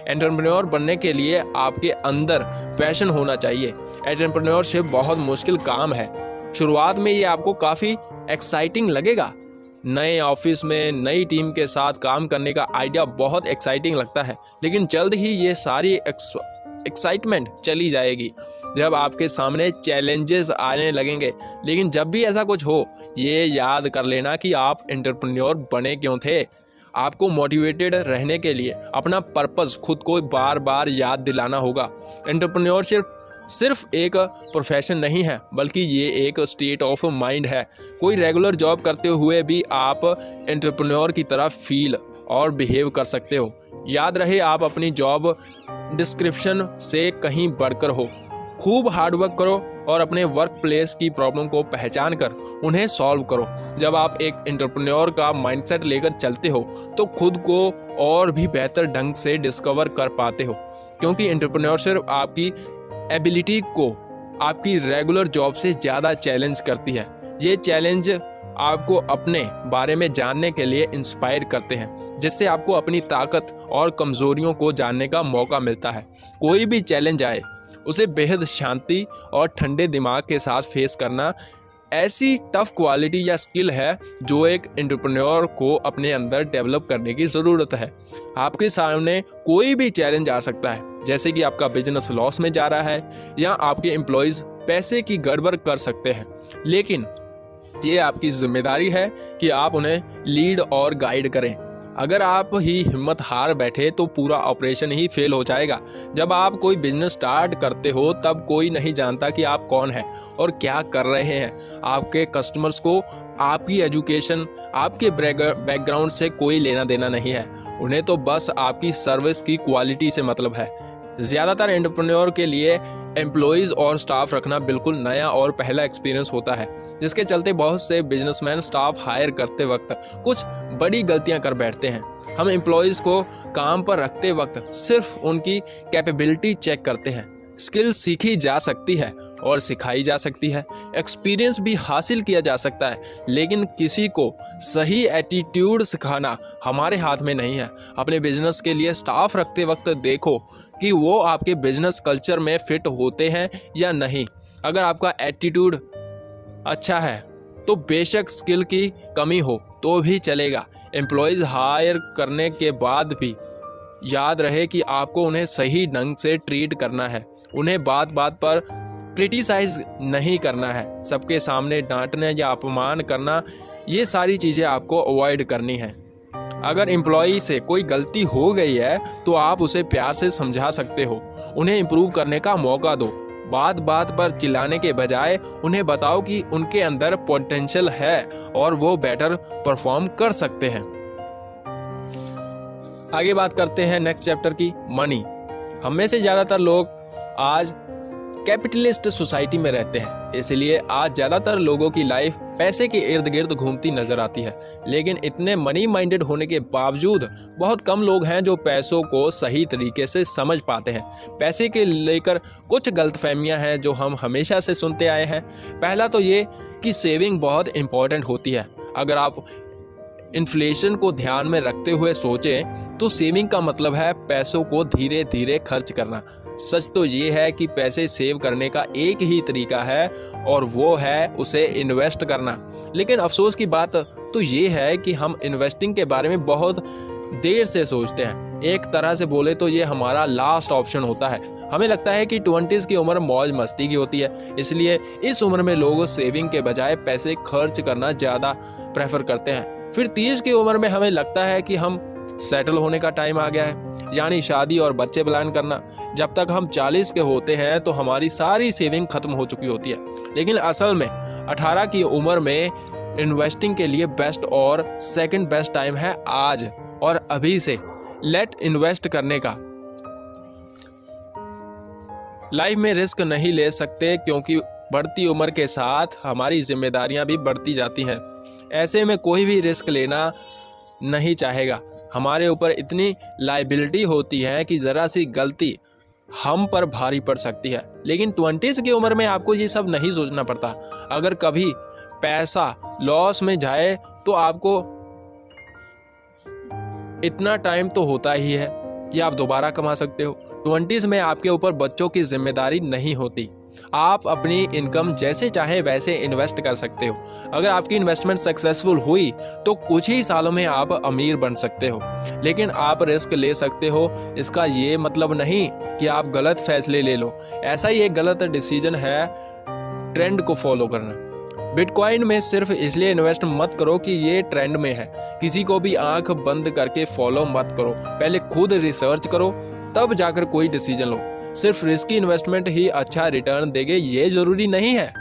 एंटरप्रेन्योर बनने के लिए आपके अंदर पैशन होना चाहिए। एंटरप्रेन्योरशिप बहुत मुश्किल काम है। शुरुआत में ये आपको काफ़ी एक्साइटिंग लगेगा। नए ऑफिस में नई टीम के साथ काम करने का आइडिया बहुत एक्साइटिंग लगता है, लेकिन जल्द ही ये सारी एक्साइटमेंट चली जाएगी जब आपके सामने चैलेंजेस आने लगेंगे। लेकिन जब भी ऐसा कुछ हो, ये याद कर लेना कि आप एंटरप्रेन्योर बने क्यों थे। आपको मोटिवेटेड रहने के लिए अपना पर्पस खुद को बार बार याद दिलाना होगा। एंटरप्रेन्योरशिप सिर्फ एक प्रोफेशन नहीं है, बल्कि ये एक स्टेट ऑफ माइंड है। कोई रेगुलर जॉब करते हुए भी आप एंटरप्रेन्योर की तरह फील और बिहेव कर सकते हो। याद रहे, आप अपनी जॉब डिस्क्रिप्शन से कहीं बढ़कर हो। खूब हार्डवर्क करो और अपने वर्क प्लेस की प्रॉब्लम को पहचान कर उन्हें सॉल्व करो। जब आप एक एंटरप्रेन्योर का माइंडसेट लेकर चलते हो तो खुद को और भी बेहतर ढंग से डिस्कवर कर पाते हो, क्योंकि एंटरप्रेन्योरशिप आपकी एबिलिटी को आपकी रेगुलर जॉब से ज़्यादा चैलेंज करती है। ये चैलेंज आपको अपने बारे में जानने के लिए इंस्पायर करते हैं, जिससे आपको अपनी ताकत और कमज़ोरियों को जानने का मौका मिलता है। कोई भी चैलेंज आए उसे बेहद शांति और ठंडे दिमाग के साथ फेस करना ऐसी टफ क्वालिटी या स्किल है जो एक एंटरप्रेन्योर को अपने अंदर डेवलप करने की ज़रूरत है। आपके सामने कोई भी चैलेंज आ सकता है, जैसे कि आपका बिजनेस लॉस में जा रहा है या आपके एम्प्लॉयज़ पैसे की गड़बड़ कर सकते हैं, लेकिन ये आपकी जिम्मेदारी है कि आप उन्हें लीड और गाइड करें। अगर आप ही हिम्मत हार बैठे तो पूरा ऑपरेशन ही फेल हो जाएगा। जब आप कोई बिजनेस स्टार्ट करते हो तब कोई नहीं जानता कि आप कौन हैं और क्या कर रहे हैं। आपके कस्टमर्स को आपकी एजुकेशन, आपके बैकग्राउंड से कोई लेना देना नहीं है। उन्हें तो बस आपकी सर्विस की क्वालिटी से मतलब है। ज़्यादातर एंटरप्रेन्योर के लिए एम्प्लॉयज़ और स्टाफ रखना बिल्कुल नया और पहला एक्सपीरियंस होता है, जिसके चलते बहुत से बिजनेसमैन स्टाफ हायर करते वक्त कुछ बड़ी गलतियां कर बैठते हैं। हम एम्प्लॉयज़ को काम पर रखते वक्त सिर्फ उनकी कैपेबिलिटी चेक करते हैं। स्किल सीखी जा सकती है और सिखाई जा सकती है, एक्सपीरियंस भी हासिल किया जा सकता है, लेकिन किसी को सही एटीट्यूड सिखाना हमारे हाथ में नहीं है। अपने बिजनेस के लिए स्टाफ रखते वक्त देखो कि वो आपके बिजनेस कल्चर में फिट होते हैं या नहीं। अगर आपका एटीट्यूड अच्छा है तो बेशक स्किल की कमी हो तो भी चलेगा। एम्प्लॉयज़ हायर करने के बाद भी याद रहे कि आपको उन्हें सही ढंग से ट्रीट करना है। उन्हें बात बात पर क्रिटिसाइज नहीं करना है। सबके सामने डांटना या अपमान करना, ये सारी चीज़ें आपको अवॉइड करनी है। अगर एम्प्लॉई से कोई गलती हो गई है तो आप उसे प्यार से समझा सकते हो। उन्हें इम्प्रूव करने का मौका दो। बात बात पर चिल्लाने के बजाय उन्हें बताओ कि उनके अंदर पोटेंशियल है और वो बेटर परफॉर्म कर सकते हैं। आगे बात करते हैं नेक्स्ट चैप्टर की, मनी। हम में से ज़्यादातर लोग आज कैपिटलिस्ट सोसाइटी में रहते हैं, इसलिए आज ज़्यादातर लोगों की लाइफ पैसे के इर्द गिर्द घूमती नजर आती है। लेकिन इतने मनी माइंडेड होने के बावजूद बहुत कम लोग हैं जो पैसों को सही तरीके से समझ पाते हैं। पैसे के लेकर कुछ गलतफहमियां हैं जो हम हमेशा से सुनते आए हैं। पहला तो ये कि सेविंग बहुत इम्पॉर्टेंट होती है। अगर आप इन्फ्लेशन को ध्यान में रखते हुए सोचें तो सेविंग का मतलब है पैसों को धीरे धीरे खर्च करना। सच तो ये है कि पैसे सेव करने का एक ही तरीका है और वो है उसे इन्वेस्ट करना। लेकिन अफसोस की बात तो ये है कि हम इन्वेस्टिंग के बारे में बहुत देर से सोचते हैं। एक तरह से बोले तो ये हमारा लास्ट ऑप्शन होता है। हमें लगता है कि 20s की उम्र मौज मस्ती की होती है, इसलिए इस उम्र में लोग सेविंग के बजाय पैसे खर्च करना ज़्यादा प्रेफर करते हैं। फिर 30 की उम्र में हमें लगता है कि हम सेटल होने का टाइम आ गया है, यानी शादी और बच्चे प्लान करना। जब तक हम 40 के होते हैं तो हमारी सारी सेविंग खत्म हो चुकी होती है। लेकिन असल में 18 की उम्र में इन्वेस्टिंग के लिए बेस्ट और सेकंड बेस्ट टाइम है आज और अभी से। लेट इन्वेस्ट करने का। लाइफ में रिस्क नहीं ले सकते क्योंकि बढ़ती उम्र के साथ हमारी जिम्मेदारियां भी बढ़ती जाती हैं। ऐसे में कोई भी रिस्क लेना नहीं चाहेगा। हमारे ऊपर इतनी लाइबिलिटी होती है कि ज़रा सी गलती हम पर भारी पड़ सकती है। लेकिन 20s की उम्र में आपको ये सब नहीं सोचना पड़ता। अगर कभी पैसा लॉस में जाए तो आपको इतना टाइम तो होता ही है कि आप दोबारा कमा सकते हो। 20s में आपके ऊपर बच्चों की जिम्मेदारी नहीं होती। आप अपनी इनकम जैसे चाहे वैसे इन्वेस्ट कर सकते हो। अगर आपकी इन्वेस्टमेंट सक्सेसफुल हुई तो कुछ ही सालों में आप अमीर बन सकते हो। लेकिन आप रिस्क ले सकते हो, इसका ये मतलब नहीं कि आप गलत फैसले ले लो। ऐसा ही एक गलत डिसीजन है ट्रेंड को फॉलो करना। बिटकॉइन में सिर्फ इसलिए इन्वेस्ट मत करो कि ये ट्रेंड में है। किसी को भी आंख बंद करके फॉलो मत करो। पहले खुद रिसर्च करो, तब जाकर कोई डिसीजन लो। सिर्फ रिस्की इन्वेस्टमेंट ही अच्छा रिटर्न देंगे ये जरूरी नहीं है।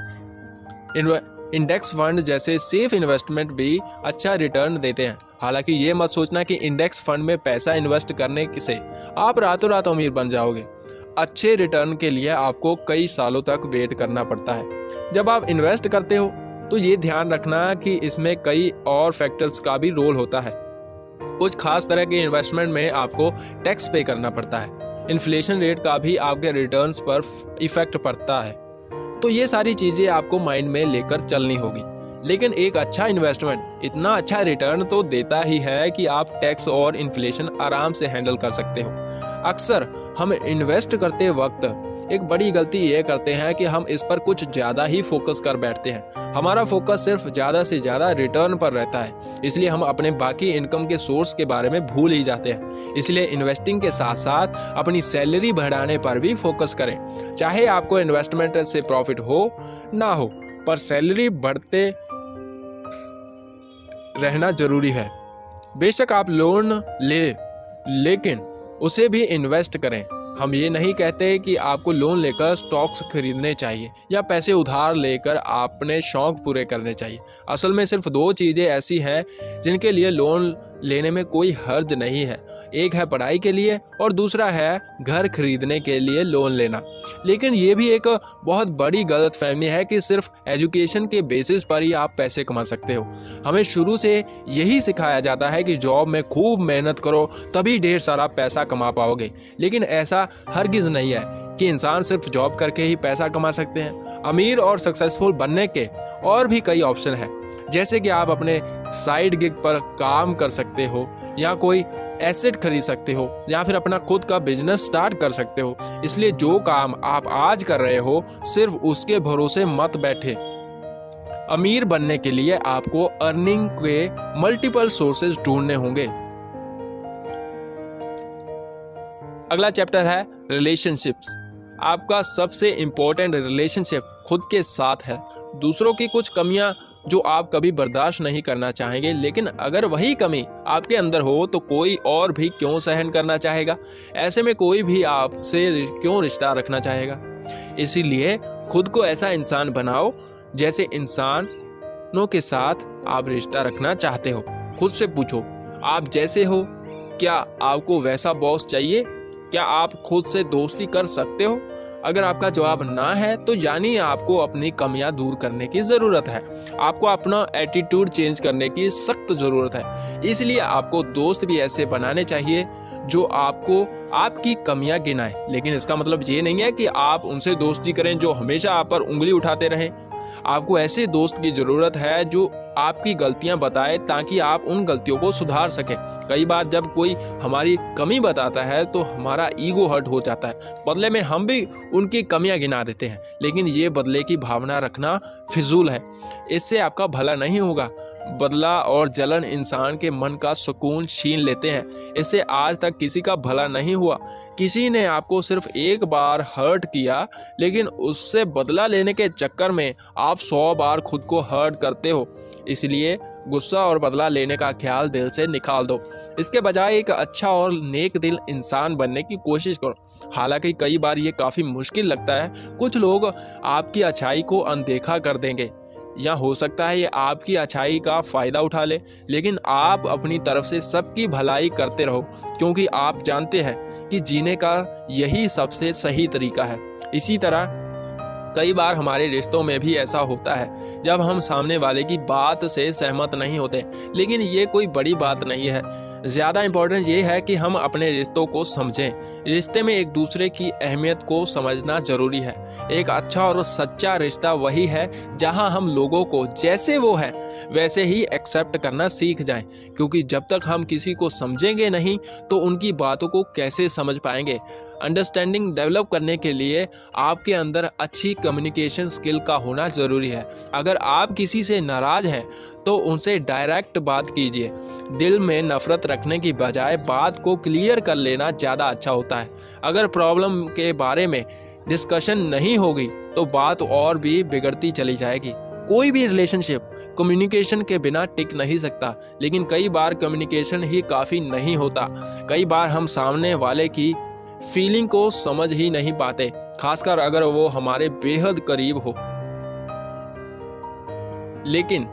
इंडेक्स फंड जैसे सेफ इन्वेस्टमेंट भी अच्छा रिटर्न देते हैं। हालांकि ये मत सोचना कि इंडेक्स फंड में पैसा इन्वेस्ट करने से आप रातों रात अमीर बन जाओगे। अच्छे रिटर्न के लिए आपको कई सालों तक वेट करना पड़ता है। जब आप इन्वेस्ट करते हो तो ये ध्यान रखना कि इसमें कई और फैक्टर्स का भी रोल होता है। कुछ खास तरह के इन्वेस्टमेंट में आपको टैक्स पे करना पड़ता है। इन्फ्लेशन रेट का भी आपके रिटर्न्स पर इफेक्ट पड़ता है। तो ये सारी चीज़ें आपको माइंड में लेकर चलनी होगी। लेकिन एक अच्छा इन्वेस्टमेंट इतना अच्छा रिटर्न तो देता ही है कि आप टैक्स और इन्फ्लेशन आराम से हैंडल कर सकते हो। अक्सर हम इन्वेस्ट करते वक्त एक बड़ी गलती ये करते हैं कि हम इस पर कुछ ज़्यादा ही फोकस कर बैठते हैं। हमारा फोकस सिर्फ ज़्यादा से ज़्यादा रिटर्न पर रहता है, इसलिए हम अपने बाकी इनकम के सोर्स के बारे में भूल ही जाते हैं। इसलिए इन्वेस्टिंग के साथ साथ अपनी सैलरी बढ़ाने पर भी फोकस करें। चाहे आपको इन्वेस्टमेंट से प्रॉफिट हो ना हो, पर सैलरी बढ़ते रहना जरूरी है। बेशक आप लोन ले, लेकिन उसे भी इन्वेस्ट करें। हम ये नहीं कहते कि आपको लोन लेकर स्टॉक्स खरीदने चाहिए या पैसे उधार लेकर अपने शौक पूरे करने चाहिए। असल में सिर्फ दो चीज़ें ऐसी हैं जिनके लिए लोन लेने में कोई हर्ज नहीं है। एक है पढ़ाई के लिए और दूसरा है घर खरीदने के लिए लोन लेना। लेकिन ये भी एक बहुत बड़ी गलतफहमी है कि सिर्फ एजुकेशन के बेसिस पर ही आप पैसे कमा सकते हो। हमें शुरू से यही सिखाया जाता है कि जॉब में खूब मेहनत करो तभी ढेर सारा पैसा कमा पाओगे। लेकिन ऐसा हरगिज़ नहीं है कि इंसान सिर्फ जॉब करके ही पैसा कमा सकते हैं। अमीर और सक्सेसफुल बनने के और भी कई ऑप्शन हैं, जैसे कि आप अपने साइड गिग पर काम कर सकते हो या कोई एसेट खरीद सकते हो या फिर अपना खुद का बिजनेस स्टार्ट कर सकते हो। इसलिए जो काम आप आज कर रहे हो सिर्फ उसके भरोसे मत बैठे। अमीर बनने के लिए आपको अर्निंग के मल्टीपल सोर्सेज ढूंढने होंगे। अगला चैप्टर है रिलेशनशिप्स। आपका सबसे इंपॉर्टेंट रिलेशनशिप खुद के साथ है। दूसरों की कुछ कमियां जो आप कभी बर्दाश्त नहीं करना चाहेंगे, लेकिन अगर वही कमी आपके अंदर हो तो कोई और भी क्यों सहन करना चाहेगा। ऐसे में कोई भी आपसे क्यों रिश्ता रखना चाहेगा। इसीलिए खुद को ऐसा इंसान बनाओ जैसे इंसानों के साथ आप रिश्ता रखना चाहते हो। खुद से पूछो, आप जैसे हो, क्या आपको वैसा बॉस चाहिए? क्या आप खुद से दोस्ती कर सकते हो? अगर आपका जवाब ना है तो जानिए आपको अपनी कमियां दूर करने की ज़रूरत है। आपको अपना एटीट्यूड चेंज करने की सख्त ज़रूरत है। इसलिए आपको दोस्त भी ऐसे बनाने चाहिए जो आपको आपकी कमियां गिनाएं। लेकिन इसका मतलब ये नहीं है कि आप उनसे दोस्ती करें जो हमेशा आप पर उंगली उठाते रहें। आपको ऐसे दोस्त की ज़रूरत है जो आपकी गलतियां बताए ताकि आप उन गलतियों को सुधार सकें। कई बार जब कोई हमारी कमी बताता है तो हमारा ईगो हर्ट हो जाता है। बदले में हम भी उनकी कमियां गिना देते हैं। लेकिन ये बदले की भावना रखना फिजूल है। इससे आपका भला नहीं होगा। बदला और जलन इंसान के मन का सुकून छीन लेते हैं। इससे आज तक किसी का भला नहीं हुआ। किसी ने आपको सिर्फ एक बार हर्ट किया, लेकिन उससे बदला लेने के चक्कर में आप 100 बार खुद को हर्ट करते हो। इसलिए गुस्सा और बदला लेने का ख्याल दिल से निकाल दो। इसके बजाय एक अच्छा और नेक दिल इंसान बनने की कोशिश करो। हालांकि कई बार ये काफ़ी मुश्किल लगता है। कुछ लोग आपकी अच्छाई को अनदेखा कर देंगे या हो सकता है ये आपकी अच्छाई का फ़ायदा उठा ले। लेकिन आप अपनी तरफ से सबकी भलाई करते रहो, क्योंकि आप जानते हैं कि जीने का यही सबसे सही तरीका है। इसी तरह कई बार हमारे रिश्तों में भी ऐसा होता है जब हम सामने वाले की बात से सहमत नहीं होते, लेकिन ये कोई बड़ी बात नहीं है। ज़्यादा इम्पोर्टेंट ये है कि हम अपने रिश्तों को समझें। रिश्ते में एक दूसरे की अहमियत को समझना ज़रूरी है। एक अच्छा और सच्चा रिश्ता वही है जहां हम लोगों को जैसे वो है वैसे ही एक्सेप्ट करना सीख जाएं, क्योंकि जब तक हम किसी को समझेंगे नहीं तो उनकी बातों को कैसे समझ पाएंगे। अंडरस्टैंडिंग डेवलप करने के लिए आपके अंदर अच्छी कम्युनिकेशन स्किल का होना ज़रूरी है। अगर आप किसी से नाराज़ हैं तो उनसे डायरेक्ट बात कीजिए। दिल में नफरत रखने की बजाय बात को क्लियर कर लेना ज़्यादा अच्छा होता है। अगर प्रॉब्लम के बारे में डिस्कशन नहीं होगी तो बात और भी बिगड़ती चली जाएगी। कोई भी रिलेशनशिप कम्युनिकेशन के बिना टिक नहीं सकता, लेकिन कई बार कम्युनिकेशन ही काफ़ी नहीं होता। कई बार हम सामने वाले की फीलिंग को समझ ही नहीं पाते, खासकर अगर वो हमारे बेहद करीब हो। लेकिन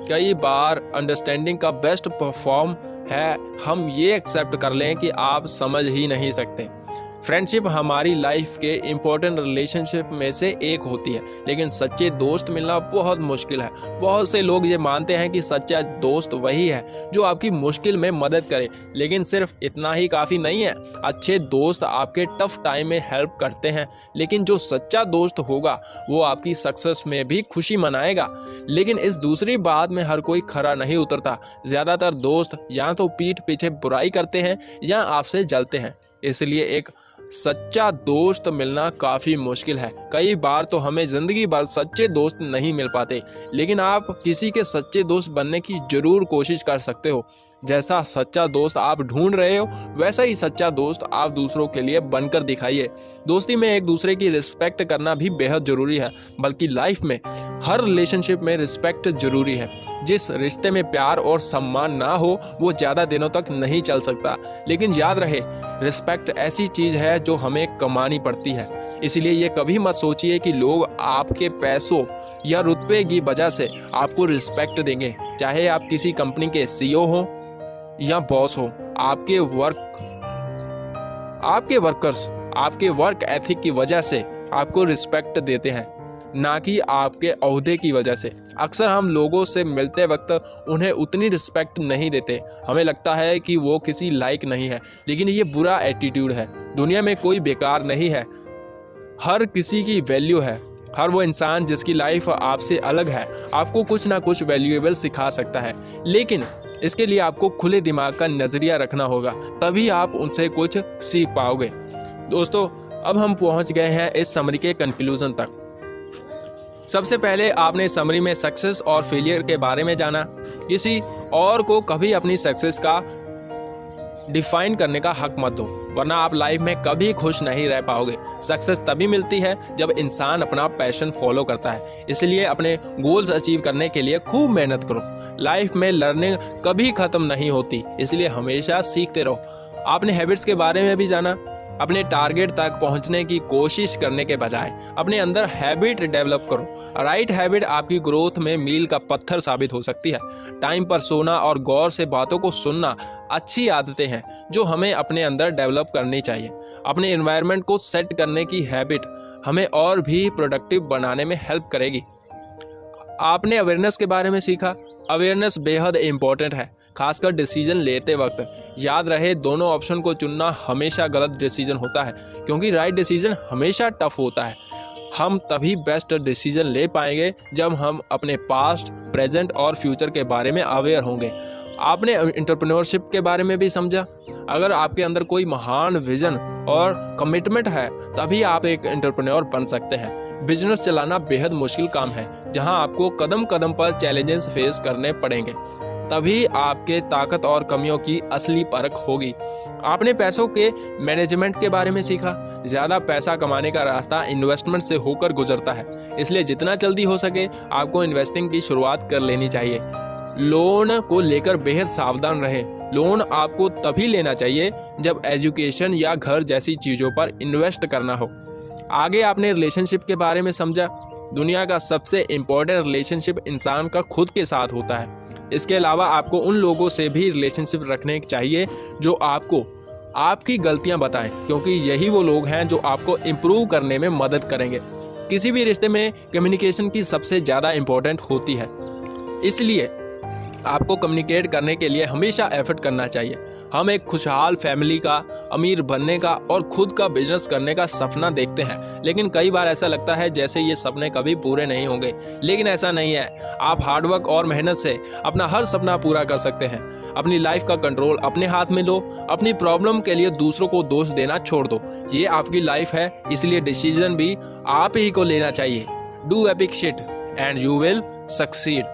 कई बार अंडरस्टैंडिंग का बेस्ट परफॉर्म है हम ये एक्सेप्ट कर लें कि आप समझ ही नहीं सकते। फ्रेंडशिप हमारी लाइफ के इम्पोर्टेंट रिलेशनशिप में से एक होती है, लेकिन सच्चे दोस्त मिलना बहुत मुश्किल है। बहुत से लोग ये मानते हैं कि सच्चा दोस्त वही है जो आपकी मुश्किल में मदद करे, लेकिन सिर्फ इतना ही काफ़ी नहीं है। अच्छे दोस्त आपके टफ टाइम में हेल्प करते हैं, लेकिन जो सच्चा दोस्त होगा वो आपकी सक्सेस में भी खुशी मनाएगा। लेकिन इस दूसरी बात में हर कोई खरा नहीं उतरता। ज़्यादातर दोस्त या तो पीठ पीछे बुराई करते हैं या आपसे जलते हैं, इसलिए एक सच्चा दोस्त मिलना काफ़ी मुश्किल है। कई बार तो हमें ज़िंदगी भर सच्चे दोस्त नहीं मिल पाते, लेकिन आप किसी के सच्चे दोस्त बनने की ज़रूर कोशिश कर सकते हो। जैसा सच्चा दोस्त आप ढूंढ रहे हो वैसा ही सच्चा दोस्त आप दूसरों के लिए बनकर दिखाइए। दोस्ती में एक दूसरे की रिस्पेक्ट करना भी बेहद ज़रूरी है, बल्कि लाइफ में हर रिलेशनशिप में रिस्पेक्ट ज़रूरी है। जिस रिश्ते में प्यार और सम्मान ना हो वो ज़्यादा दिनों तक नहीं चल सकता। लेकिन याद रहे, रिस्पेक्ट ऐसी चीज़ है जो हमें कमानी पड़ती है। इसलिए ये कभी मत सोचिए कि लोग आपके पैसों या रुतबे की वजह से आपको रिस्पेक्ट देंगे। चाहे आप किसी कंपनी के CEO हो या बॉस हो, आपके वर्कर्स आपके वर्क एथिक की वजह से आपको रिस्पेक्ट देते हैं, ना कि आपके ओहदे की वजह से। अक्सर हम लोगों से मिलते वक्त उन्हें उतनी रिस्पेक्ट नहीं देते। हमें लगता है कि वो किसी लायक नहीं है, लेकिन ये बुरा एटीट्यूड है। दुनिया में कोई बेकार नहीं है, हर किसी की वैल्यू है। हर वो इंसान जिसकी लाइफ आपसे अलग है आपको कुछ ना कुछ वैल्यूएबल सिखा सकता है, लेकिन इसके लिए आपको खुले दिमाग का नज़रिया रखना होगा, तभी आप उनसे कुछ सीख पाओगे। दोस्तों, अब हम पहुंच गए हैं इस समरी के कंक्लूजन तक। सबसे पहले आपने समरी में सक्सेस और फेलियर के बारे में जाना। किसी और को कभी अपनी सक्सेस का डिफाइन करने का हक मत दो, वरना आप लाइफ में कभी खुश नहीं रह पाओगे। सक्सेस तभी मिलती है जब इंसान अपना पैशन फॉलो करता है। इसलिए अपने गोल्स अचीव करने के लिए खूब मेहनत करो। लाइफ में लर्निंग कभी ख़त्म नहीं होती, इसलिए हमेशा सीखते रहो। आपने हैबिट्स के बारे में भी जाना। अपने टारगेट तक पहुंचने की कोशिश करने के बजाय अपने अंदर हैबिट डेवलप करो। राइट हैबिट आपकी ग्रोथ में मील का पत्थर साबित हो सकती है। टाइम पर सोना और गौर से बातों को सुनना अच्छी आदतें हैं जो हमें अपने अंदर डेवलप करनी चाहिए। अपने एनवायरनमेंट को सेट करने की हैबिट हमें और भी प्रोडक्टिव बनाने में हेल्प करेगी। आपने अवेयरनेस के बारे में सीखा। अवेयरनेस बेहद इम्पोर्टेंट है, खासकर डिसीजन लेते वक्त। याद रहे, दोनों ऑप्शन को चुनना हमेशा गलत डिसीजन होता है, क्योंकि राइट डिसीजन हमेशा टफ होता है। हम तभी बेस्ट डिसीजन ले पाएंगे जब हम अपने पास्ट, प्रेजेंट और फ्यूचर के बारे में अवेयर होंगे। आपने एंटरप्रेन्योरशिप के बारे में भी समझा। अगर आपके अंदर कोई महान विजन और कमिटमेंट है तभी आप एक एंटरप्रेन्योर बन सकते हैं। बिजनेस चलाना बेहद मुश्किल काम है, जहां आपको कदम कदम पर चैलेंजेस फेस करने पड़ेंगे। तभी आपके ताकत और कमियों की असली परख होगी। आपने पैसों के मैनेजमेंट के बारे में सीखा। ज़्यादा पैसा कमाने का रास्ता इन्वेस्टमेंट से होकर गुजरता है, इसलिए जितना जल्दी हो सके आपको इन्वेस्टिंग की शुरुआत कर लेनी चाहिए। लोन को लेकर बेहद सावधान रहें। लोन आपको तभी लेना चाहिए जब एजुकेशन या घर जैसी चीज़ों पर इन्वेस्ट करना हो। आगे आपने रिलेशनशिप के बारे में समझा। दुनिया का सबसे इम्पोर्टेंट रिलेशनशिप इंसान का खुद के साथ होता है। इसके अलावा आपको उन लोगों से भी रिलेशनशिप रखने चाहिए जो आपको आपकी गलतियां बताएं, क्योंकि यही वो लोग हैं जो आपको इम्प्रूव करने में मदद करेंगे। किसी भी रिश्ते में कम्युनिकेशन की सबसे ज़्यादा इम्पोर्टेंट होती है, इसलिए आपको कम्युनिकेट करने के लिए हमेशा एफर्ट करना चाहिए। हम एक खुशहाल फैमिली का, अमीर बनने का और खुद का बिजनेस करने का सपना देखते हैं, लेकिन कई बार ऐसा लगता है जैसे ये सपने कभी पूरे नहीं होंगे। लेकिन ऐसा नहीं है। आप हार्डवर्क और मेहनत से अपना हर सपना पूरा कर सकते हैं। अपनी लाइफ का कंट्रोल अपने हाथ में लो। अपनी प्रॉब्लम के लिए दूसरों को दोष देना छोड़ दो। ये आपकी लाइफ है, इसलिए डिसीजन भी आप ही को लेना चाहिए। Do epic shit and you will succeed.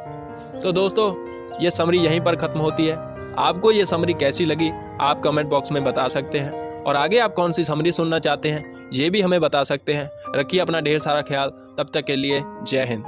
तो दोस्तों, ये समरी यहीं पर खत्म होती है। आपको ये समरी कैसी लगी आप कमेंट बॉक्स में बता सकते हैं, और आगे आप कौन सी समरी सुनना चाहते हैं ये भी हमें बता सकते हैं। रखिए अपना ढेर सारा ख्याल। तब तक के लिए जय हिंद।